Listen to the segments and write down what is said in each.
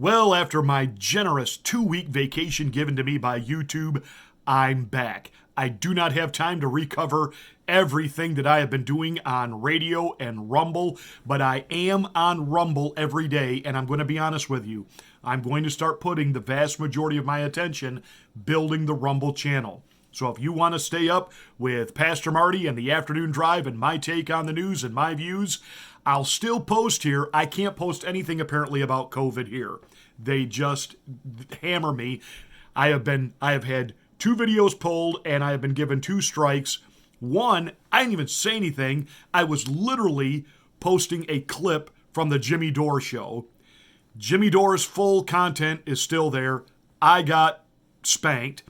Well, after my generous 2-week vacation given to me by YouTube, I'm back. I do not have time to recover everything that I have been doing on radio and Rumble, but I am on Rumble every day, and I'm going to be honest with you. I'm going to start putting the vast majority of my attention building the Rumble channel. So if you want to stay up with Pastor Marty and the Afternoon Drive and my take on the news and my views, I'll still post here. I can't post anything apparently about COVID here. They just hammer me. I have had 2 videos pulled and I have been given 2 strikes. One, I didn't even say anything. I was literally posting a clip from the Jimmy Dore show. Jimmy Dore's full content is still there. I got spanked.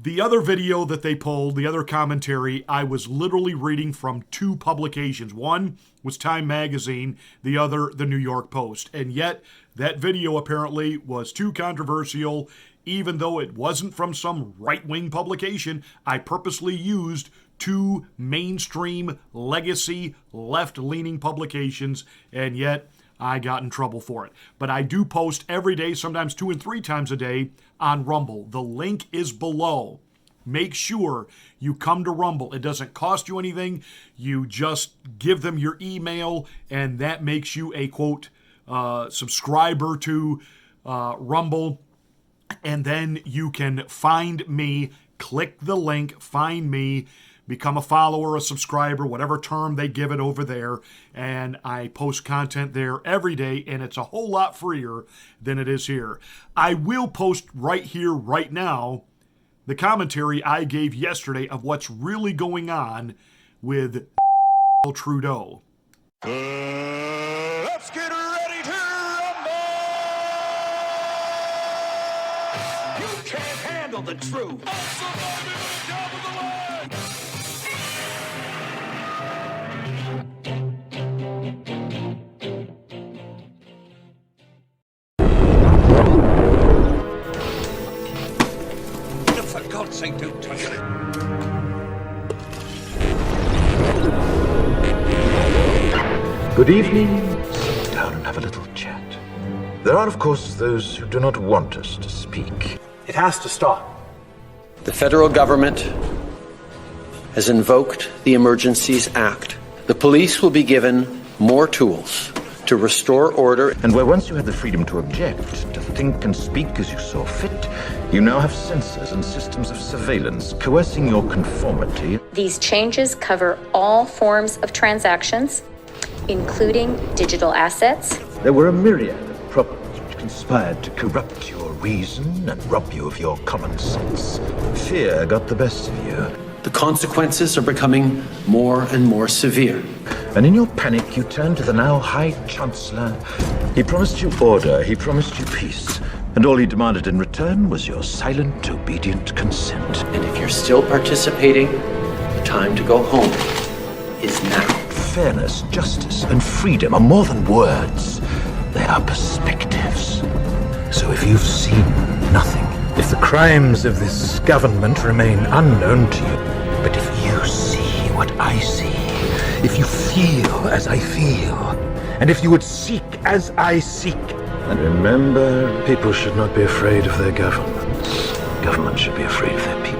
The other video that they pulled, the other commentary, I was literally reading from 2 publications. One was Time Magazine, the other, the New York Post. And yet, that video apparently was too controversial. Even though it wasn't from some right-wing publication, I purposely used 2 mainstream, legacy, left-leaning publications, and yet I got in trouble for it. But I do post every day, sometimes 2 and 3 times a day on Rumble. The link is below. Make sure you come to Rumble. It doesn't cost you anything. You just give them your email, and that makes you a, quote, subscriber to Rumble. And then you can find me, click the link, find me, become a follower, a subscriber, whatever term they give it over there. And I post content there every day, and it's a whole lot freer than it is here. I will post right here, right now, the commentary I gave yesterday of what's really going on with Trudeau. Let's get ready to rumble! You can't handle the truth. For God's sake, don't touch it. Good evening. Sit down and have a little chat. There are, of course, those who do not want us to speak. It has to stop. The federal government has invoked the Emergencies Act. The police will be given more tools to restore order. And where once you had the freedom to object, to think and speak as you saw fit, you now have censors and systems of surveillance coercing your conformity. These changes cover all forms of transactions, including digital assets. There were a myriad of problems which conspired to corrupt your reason and rob you of your common sense. Fear got the best of you. The consequences are becoming more and more severe. And in your panic, you turned to the now High Chancellor. He promised you order, he promised you peace. And all he demanded in return was your silent, obedient consent. And if you're still participating, the time to go home is now. Fairness, justice, and freedom are more than words. They are perspectives. So if you've seen nothing, if the crimes of this government remain unknown to you, but if you see what I see, if you feel as I feel, and if you would seek as I seek. And remember, people should not be afraid of their governments. Governments should be afraid of their people.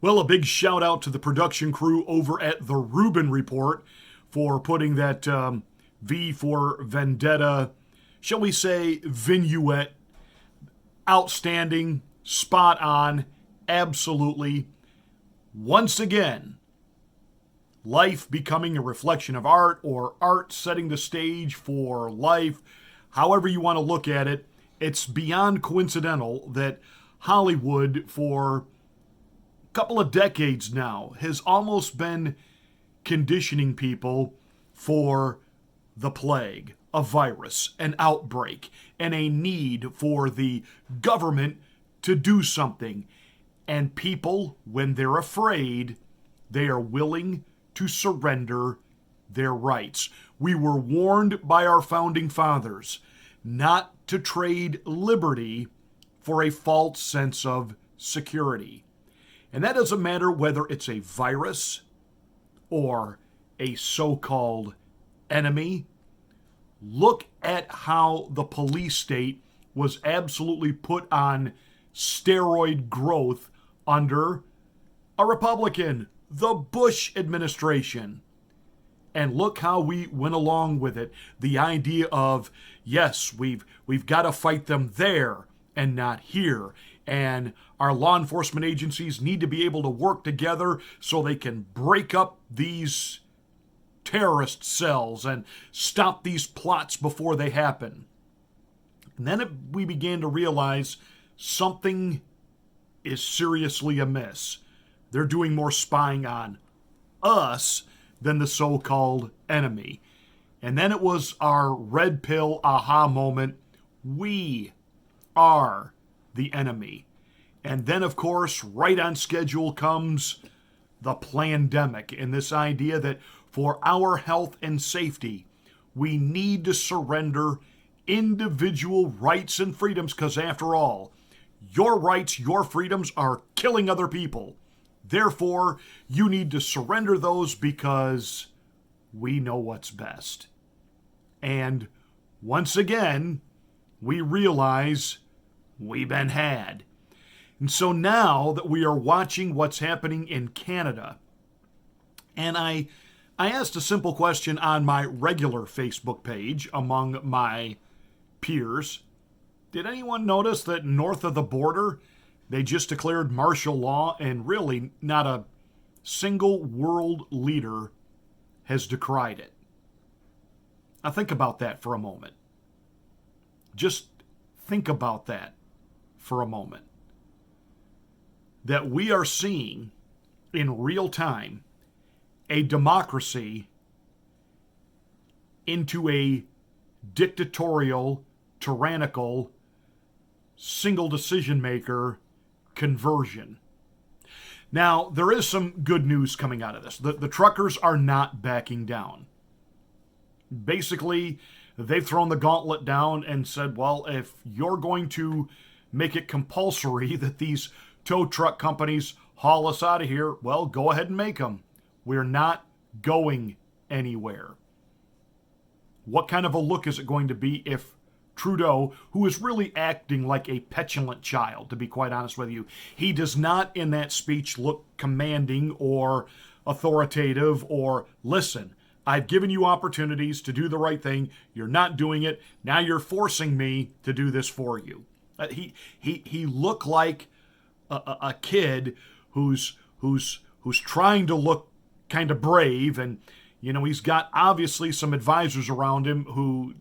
Well, a big shout out to the production crew over at The Rubin Report for putting that V for Vendetta, shall we say, vignette, outstanding, spot on, absolutely. Once again, life becoming a reflection of art, or art setting the stage for life, however you want to look at it. It's beyond coincidental that Hollywood, for a couple of decades now, has almost been conditioning people for the plague, a virus, an outbreak, and a need for the government to do something. And people, when they're afraid, they are willing to surrender their rights. We were warned by our founding fathers not to trade liberty for a false sense of security. And that doesn't matter whether it's a virus or a so-called enemy. Look at how the police state was absolutely put on steroid growth under a Republican, the Bush administration. And look how we went along with it. The idea of, yes, we've got to fight them there and not here. And our law enforcement agencies need to be able to work together so they can break up these terrorist cells and stop these plots before they happen. And then we began to realize something is seriously amiss. They're doing more spying on us than the so-called enemy. And then it was our red pill aha moment. We are the enemy. And then, of course, right on schedule comes the plandemic, and this idea that for our health and safety, we need to surrender individual rights and freedoms, because after all, your rights, your freedoms are killing other people. Therefore, you need to surrender those because we know what's best. And once again, we realize we've been had. And so now that we are watching what's happening in Canada, and I asked a simple question on my regular Facebook page among my peers. Did anyone notice that north of the border, they just declared martial law, and really not a single world leader has decried it? Now think about that for a moment. Just think about that for a moment. That we are seeing in real time a democracy into a dictatorial, tyrannical, single decision maker conversion. Now, there is some good news coming out of this. The truckers are not backing down. Basically, they've thrown the gauntlet down and said, well, if you're going to make it compulsory that these tow truck companies haul us out of here, well, go ahead and make them. We're not going anywhere. What kind of a look is it going to be if Trudeau, who is really acting like a petulant child, to be quite honest with you, he does not in that speech look commanding or authoritative or, listen, I've given you opportunities to do the right thing. You're not doing it. Now you're forcing me to do this for you. He looked like a kid who's trying to look kind of brave, and he's got obviously some advisors around him who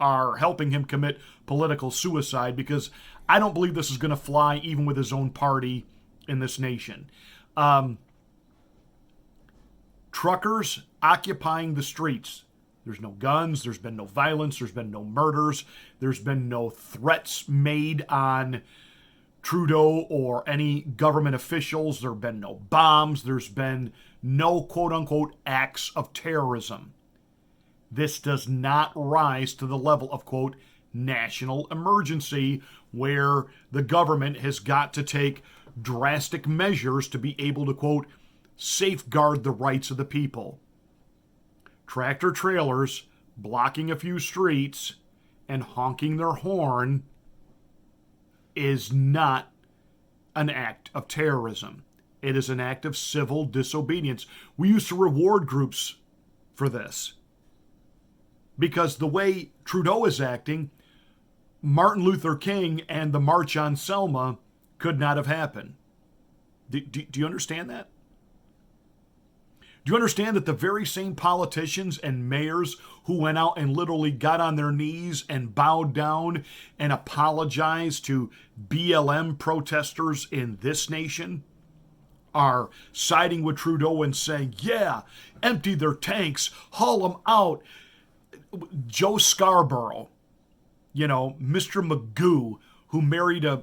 are helping him commit political suicide, because I don't believe this is going to fly even with his own party in this nation. Truckers occupying the streets. There's no guns, there's been no violence, there's been no murders, there's been no threats made on Trudeau or any government officials, there have been no bombs, there's been no quote-unquote acts of terrorism. This does not rise to the level of, quote, national emergency, where the government has got to take drastic measures to be able to, quote, safeguard the rights of the people. Tractor trailers blocking a few streets and honking their horn is not an act of terrorism. It is an act of civil disobedience. We used to reward groups for this, because the way Trudeau is acting, Martin Luther King and the March on Selma could not have happened. Do you understand that? Do you understand that the very same politicians and mayors who went out and literally got on their knees and bowed down and apologized to BLM protesters in this nation are siding with Trudeau and saying, yeah, empty their tanks, haul them out? Joe Scarborough, Mr. Magoo, who married a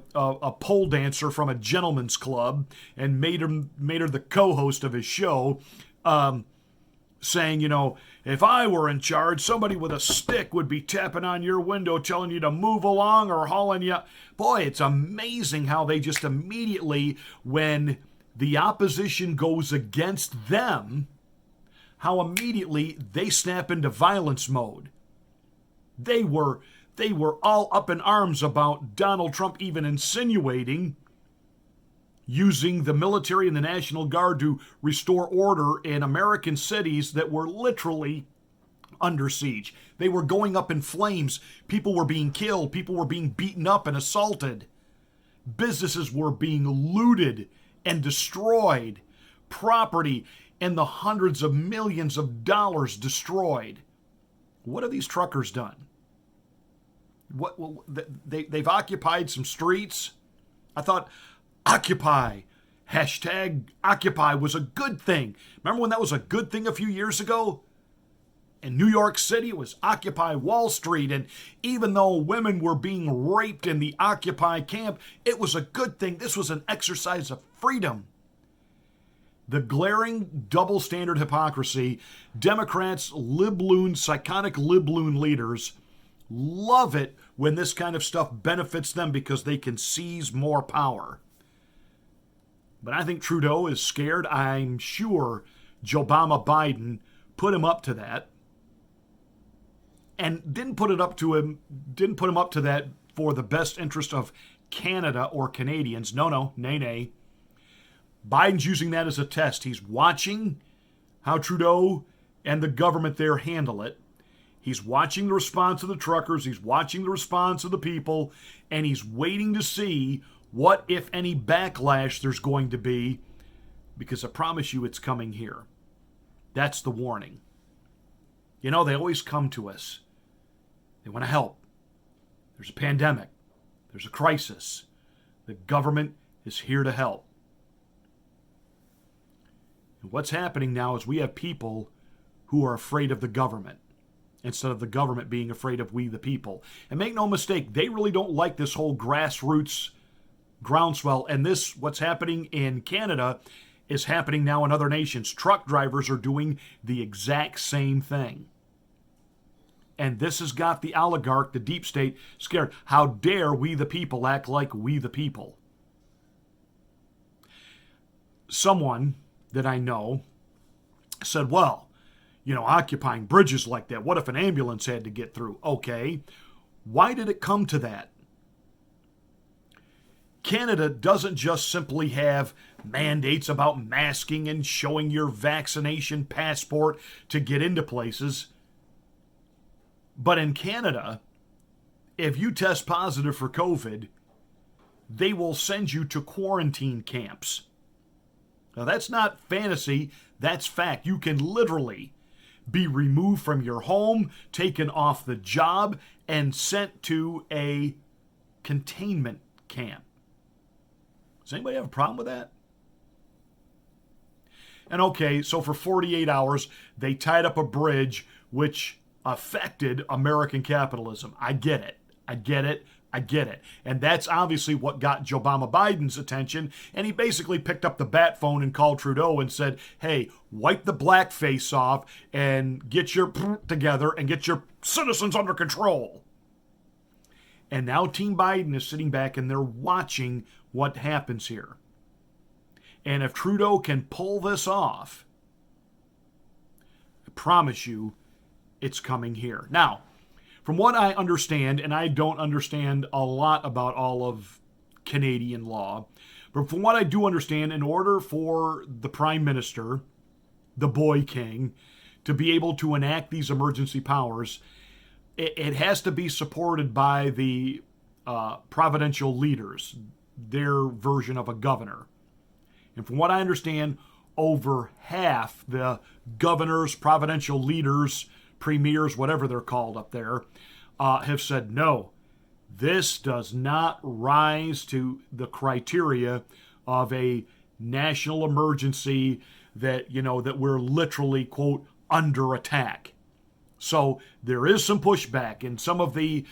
pole dancer from a gentleman's club and made her the co-host of his show, saying, if I were in charge, somebody with a stick would be tapping on your window telling you to move along or hauling you. Boy, it's amazing how they just immediately, when the opposition goes against them, how immediately they snap into violence mode. They were all up in arms about Donald Trump even insinuating using the military and the National Guard to restore order in American cities that were literally under siege. They were going up in flames. People were being killed. People were being beaten up and assaulted. Businesses were being looted and destroyed. Property in the hundreds of millions of dollars destroyed. What have these truckers done? They've occupied some streets. I thought Occupy, hashtag Occupy was a good thing. Remember when that was a good thing a few years ago? In New York City, it was Occupy Wall Street, and even though women were being raped in the Occupy camp, it was a good thing. This was an exercise of freedom. The glaring double standard hypocrisy, Democrats, libloon, psychotic libloon leaders love it when this kind of stuff benefits them because they can seize more power. But I think Trudeau is scared. I'm sure Obama Biden put him up to that. And didn't put him up to that for the best interest of Canada or Canadians. No, nay. Biden's using that as a test. He's watching how Trudeau and the government there handle it. He's watching the response of the truckers. He's watching the response of the people. And he's waiting to see what, if any, backlash there's going to be. Because I promise you it's coming here. That's the warning. You know, they always come to us. They want to help. There's a pandemic. There's a crisis. The government is here to help. And what's happening now is we have people who are afraid of the government instead of the government being afraid of we the people. And make no mistake, they really don't like this whole grassroots groundswell. And this, what's happening in Canada, is happening now in other nations. Truck drivers are doing the exact same thing. And this has got the oligarch, the deep state, scared. How dare we the people act like we the people? Someone that I know said, well, you know, occupying bridges like that, what if an ambulance had to get through? Okay, why did it come to that? Canada doesn't just simply have mandates about masking and showing your vaccination passport to get into places. But in Canada, if you test positive for COVID, they will send you to quarantine camps. Now, that's not fantasy, that's fact. You can literally be removed from your home, taken off the job, and sent to a containment camp. Does anybody have a problem with that? And okay, so for 48 hours, they tied up a bridge which affected American capitalism. I get it. And that's obviously what got Obama Biden's attention. And he basically picked up the bat phone and called Trudeau and said, hey, wipe the blackface off and get your together and get your citizens under control. And now Team Biden is sitting back and they're watching what happens here. And if Trudeau can pull this off, I promise you it's coming here. Now, from what I understand, and I don't understand a lot about all of Canadian law, but from what I do understand, in order for the Prime Minister, the boy king, to be able to enact these emergency powers, it has to be supported by the provincial leaders, their version of a governor. And from what I understand, over half the governors, provincial leaders, premiers, whatever they're called up there, have said, no, this does not rise to the criteria of a national emergency that, you know, that we're literally, quote, under attack. So there is some pushback, and some of the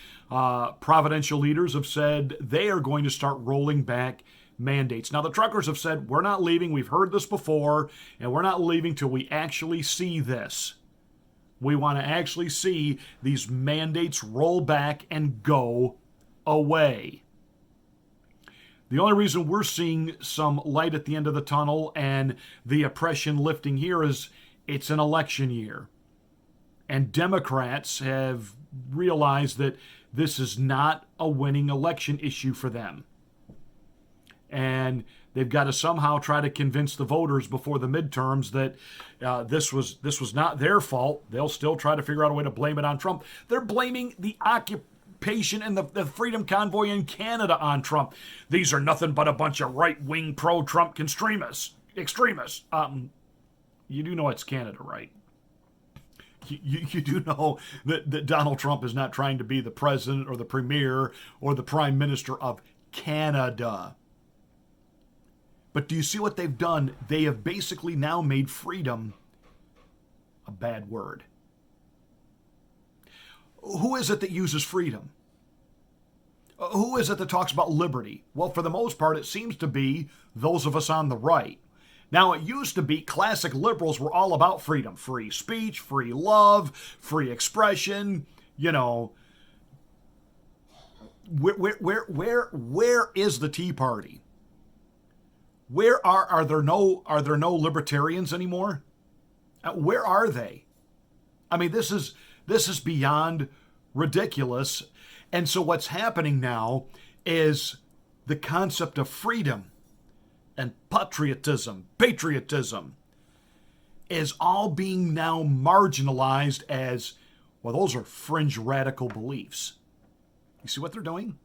provincial leaders have said they are going to start rolling back mandates. Now, the truckers have said, we're not leaving. We've heard this before, and we're not leaving till we actually see this. We want to actually see these mandates roll back and go away. The only reason we're seeing some light at the end of the tunnel and the oppression lifting here is It's an election year. And Democrats have realized that this is not a winning election issue for them. And they've got to somehow try to convince the voters before the midterms that this was not their fault. They'll still try to figure out a way to blame it on Trump. They're blaming the occupation and the Freedom Convoy in Canada on Trump. These are nothing but a bunch of right-wing pro-Trump extremists. You do know it's Canada, right? You do know that Donald Trump is not trying to be the president or the premier or the prime minister of Canada. But do you see what they've done? They have basically now made freedom a bad word. Who is it that uses freedom? Who is it that talks about liberty? Well, for the most part, it seems to be those of us on the right. Now, it used to be classic liberals were all about freedom, free speech, free love, free expression. You know, where is the Tea Party? Where are there no libertarians anymore? Where are they? I mean, this is beyond ridiculous. And so what's happening now is the concept of freedom and patriotism is all being now marginalized as, well, those are fringe radical beliefs. You see what they're doing?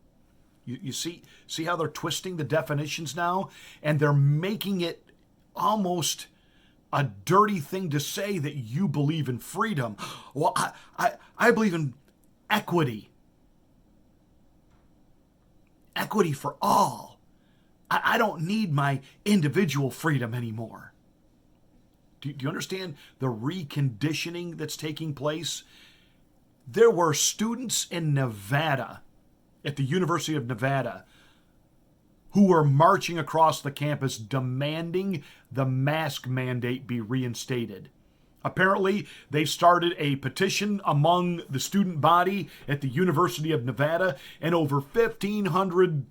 You see how they're twisting the definitions now? And they're making it almost a dirty thing to say that you believe in freedom. Well, I believe in equity. Equity for all. I don't need my individual freedom anymore. Do you understand the reconditioning that's taking place? There were students in Nevada, at the University of Nevada, who were marching across the campus demanding the mask mandate be reinstated. Apparently, they started a petition among the student body at the University of Nevada, and over 1,500,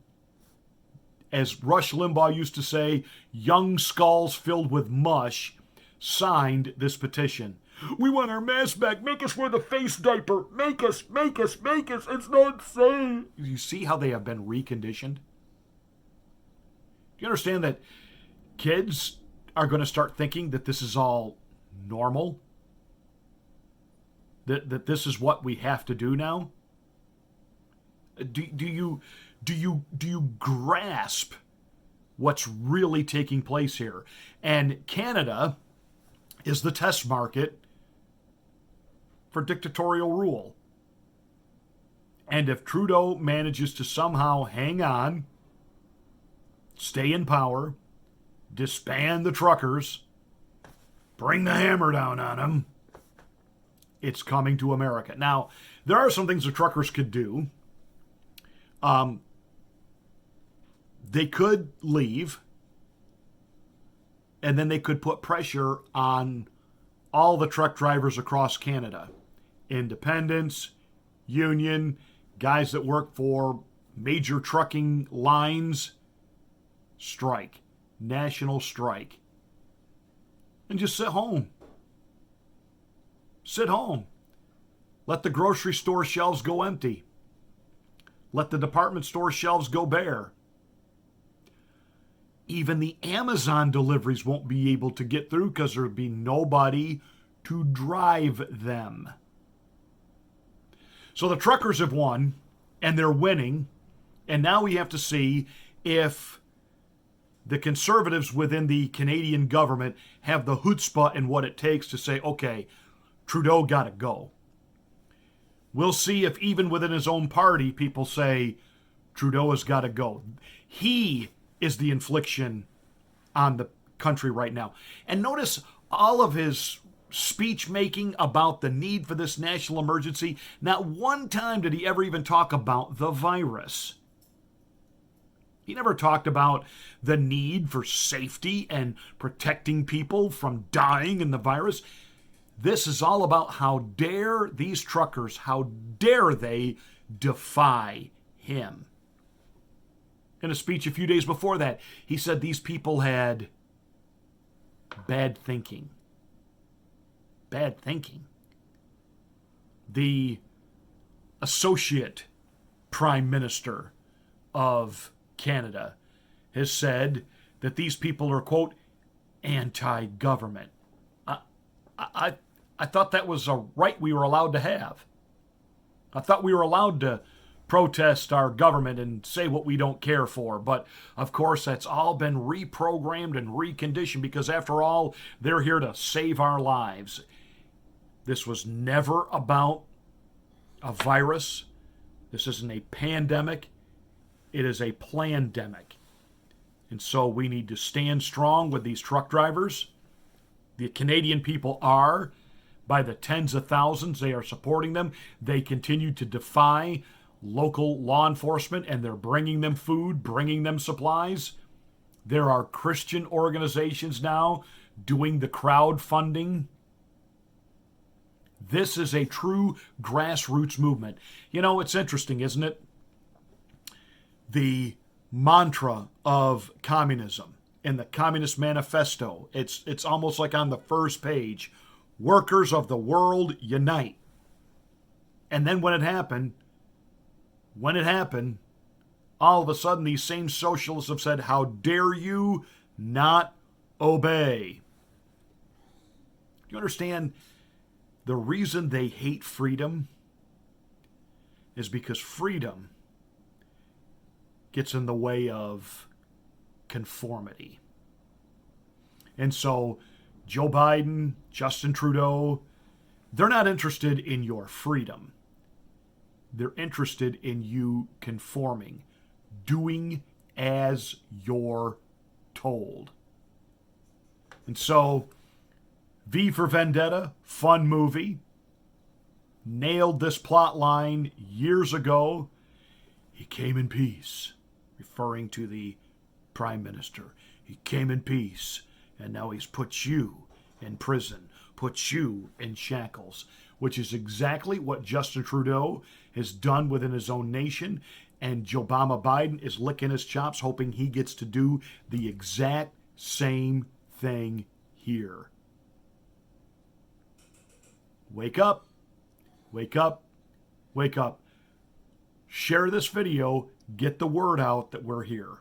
as Rush Limbaugh used to say, young skulls filled with mush, signed this petition. We want our masks back. Make us wear the face diaper. Make us. It's not safe. You see how they have been reconditioned? Do you understand that kids are going to start thinking that this is all normal? That this is what we have to do now? Do you grasp what's really taking place here? And Canada is the test market for dictatorial rule. And if Trudeau manages to somehow hang on, stay in power, disband the truckers, bring the hammer down on them, it's coming to America. Now, there are some things the truckers could do. They could leave, and then they could put pressure on all the truck drivers across Canada. Independents, union, guys that work for major trucking lines, strike, national strike. And just sit home. Sit home. Let the grocery store shelves go empty. Let the department store shelves go bare. Even the Amazon deliveries won't be able to get through because there'll be nobody to drive them. So the truckers have won, and they're winning, and now we have to see if the conservatives within the Canadian government have the chutzpah and what it takes to say, okay, Trudeau got to go. We'll see if even within his own party, people say, Trudeau has got to go. He is the infliction on the country right now. And notice all of his speech making about the need for this national emergency. Not one time did he ever even talk about the virus. He never talked about the need for safety and protecting people from dying in the virus. This is all about how dare these truckers, how dare they defy him. In a speech a few days before that, he said these people had bad thinking. bad thinking. The associate prime minister of Canada has said that these people are, quote, anti-government. I thought that was a right we were allowed to have. I thought we were allowed to protest our government and say what we don't care for. But, of course, that's all been reprogrammed and reconditioned because, after all, they're here to save our lives. This was never about a virus. This isn't a pandemic. It is a plandemic. And so we need to stand strong with these truck drivers. The Canadian people are. By the tens of thousands, they are supporting them. They continue to defy local law enforcement, and they're bringing them food, bringing them supplies. There are Christian organizations now doing the crowdfunding. This is a true grassroots movement. You know, it's interesting, isn't it? The mantra of communism in the Communist Manifesto, it's almost like on the first page, workers of the world unite. And then when it happened, all of a sudden these same socialists have said, how dare you not obey? Do you understand? The reason they hate freedom is because freedom gets in the way of conformity. And so Joe Biden, Justin Trudeau, they're not interested in your freedom. They're interested in you conforming, doing as you're told. And so, V for Vendetta, fun movie, nailed this plot line years ago. He came in peace, referring to the Prime Minister. He came in peace, and now he's put you in prison, put you in shackles, which is exactly what Justin Trudeau has done within his own nation, and Joe Biden is licking his chops, hoping he gets to do the exact same thing here. Wake up, wake up, wake up. Share this video, get the word out that we're here.